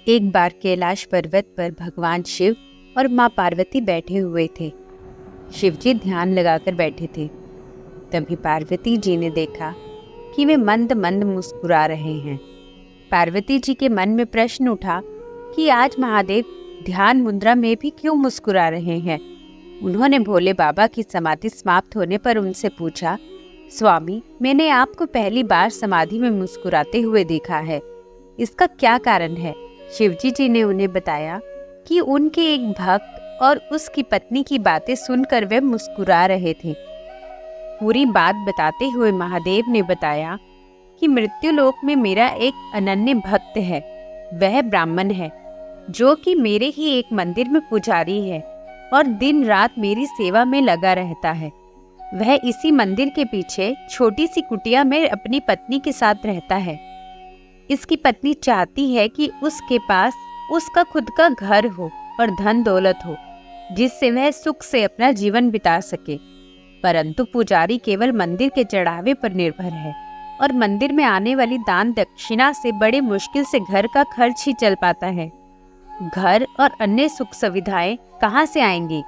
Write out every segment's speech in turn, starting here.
एक बार कैलाश पर्वत पर भगवान शिव और माँ पार्वती बैठे हुए थे। शिव जी ध्यान लगाकर बैठे थे। तभी पार्वती जी ने देखा कि वे मंद मंद मुस्कुरा रहे हैं। पार्वती जी के मन में प्रश्न उठा कि आज महादेव ध्यान मुद्रा में भी क्यों मुस्कुरा रहे हैं। उन्होंने भोले बाबा की समाधि समाप्त होने पर उनसे पूछा, स्वामी, मैंने आपको पहली बार समाधि में मुस्कुराते हुए देखा है, इसका क्या कारण है? शिवजी जी ने उन्हें बताया कि उनके एक भक्त और उसकी पत्नी की बातें सुनकर वे मुस्कुरा रहे थे। पूरी बात बताते हुए महादेव ने बताया कि मृत्युलोक में मेरा एक अनन्य भक्त है। वह ब्राह्मण है जो कि मेरे ही एक मंदिर में पुजारी है और दिन रात मेरी सेवा में लगा रहता है। वह इसी मंदिर के पीछे छोटी सी कुटिया में अपनी पत्नी के साथ रहता है। इसकी पत्नी चाहती है कि उसके पास उसका खुद का घर हो और धन दौलत हो, जिससे वह सुख से अपना जीवन बिता सके। परंतु पुजारी केवल मंदिर के चढ़ावे पर निर्भर है और मंदिर में आने वाली दान दक्षिणा से बड़े मुश्किल से घर का खर्च ही चल पाता है। घर और अन्य सुख सुविधाएं कहाँ से आएंगी?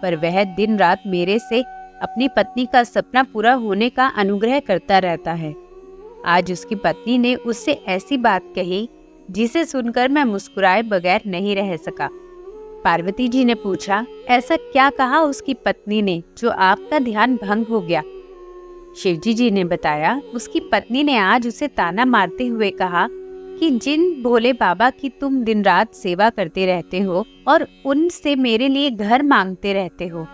पर वह दिन रात मेरे से अपनी पत्नी का सपना पूरा होने का अनुग्रह करता रहता है। आज उसकी पत्नी ने उससे ऐसी बात कही जिसे सुनकर मैं मुस्कुराए बगैर नहीं रह सका। पार्वती जी ने पूछा, ऐसा क्या कहा उसकी पत्नी ने जो आपका ध्यान भंग हो गया? शिवजी जी ने बताया, उसकी पत्नी ने आज उसे ताना मारते हुए कहा कि जिन भोले बाबा की तुम दिन रात सेवा करते रहते हो और उनसे मेरे लिए घर मांगते रहते हो,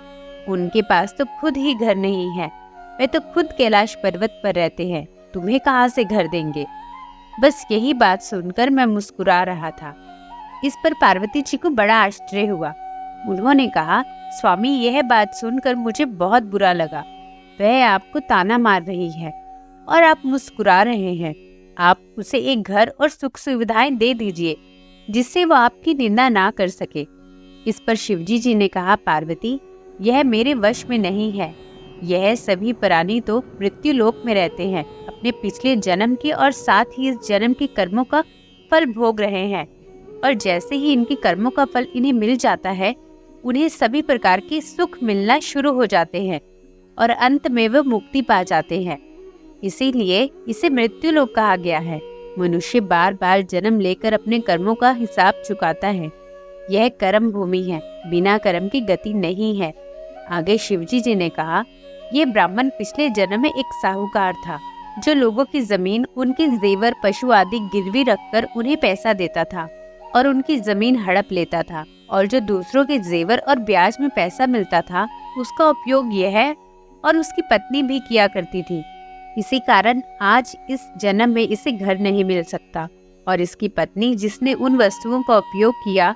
उनके पास तो खुद ही घर नहीं है। वे तो खुद कैलाश पर्वत पर रहते हैं, तुम्हें कहाँ से घर देंगे? बस यही बात सुनकर मैं मुस्कुरा रहा था। इस पर पार्वती जी को बड़ा आश्चर्य हुआ। उन्होंने कहा, स्वामी, यह बात सुनकर मुझे बहुत बुरा लगा। वह आपको ताना मार रही है और आप मुस्कुरा रहे हैं। आप उसे एक घर और सुख सुविधाएं दे दीजिए जिससे वो आपकी निंदा ना कर सके। इस पर शिवजी जी ने कहा, पार्वती, यह मेरे वश में नहीं है। यह सभी प्राणी तो मृत्यु लोक में रहते हैं, अपने पिछले जन्म के और साथ ही इस जन्म के कर्मों का फल भोग रहे हैं। और जैसे ही इनके कर्मों का फल इन्हें मिल जाता है, उन्हें सभी प्रकार के सुख मिलना शुरू हो जाते हैं और अंत में वह मुक्ति पा जाते हैं। इसीलिए इसे मृत्यु लोक कहा गया है। मनुष्य बार बार जन्म लेकर अपने कर्मों का हिसाब चुकाता है। यह कर्म भूमि है, बिना कर्म की गति नहीं है। आगे शिवजी जी ने कहा, ये ब्राह्मण पिछले जन्म में एक साहूकार था जो लोगों की जमीन, उनके जेवर, पशु आदि गिरवी रखकर उन्हें पैसा देता था और उनकी जमीन हड़प लेता था, और जो दूसरों के जेवर और ब्याज में पैसा मिलता था उसका उपयोग यह और उसकी पत्नी भी किया करती थी। इसी कारण आज इस जन्म में इसे घर नहीं मिल सकता और इसकी पत्नी जिसने उन वस्तुओं का उपयोग किया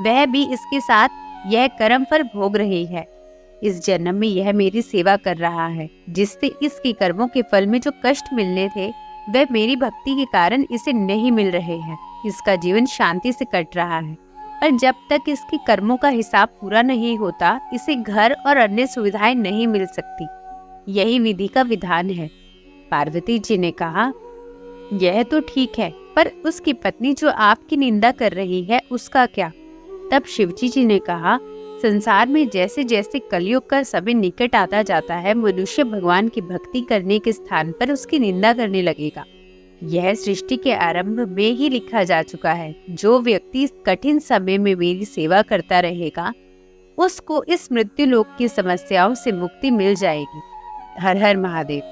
वह भी इसके साथ यह कर्म फल भोग रही है। इस जन्म में यह मेरी सेवा कर रहा है, जिससे इसके कर्मों के फल में जो कष्ट मिलने थे वह मेरी भक्ति के कारण इसे नहीं मिल रहे हैं। इसका जीवन शांति से कट रहा है और जब तक इसके कर्मों का हिसाब पूरा नहीं होता इसे घर और अन्य सुविधाएं नहीं मिल सकती। यही विधि का विधान है। पार्वती जी ने कहा, यह तो ठीक है, पर उसकी पत्नी जो आपकी निंदा कर रही है उसका क्या? तब शिवजी जी ने कहा, संसार में जैसे जैसे कलयुग का समय निकट आता जाता है, मनुष्य भगवान की भक्ति करने के स्थान पर उसकी निंदा करने लगेगा। यह सृष्टि के आरंभ में ही लिखा जा चुका है। जो व्यक्ति इस कठिन समय में मेरी सेवा करता रहेगा उसको इस मृत्यु लोक की समस्याओं से मुक्ति मिल जाएगी। हर हर महादेव।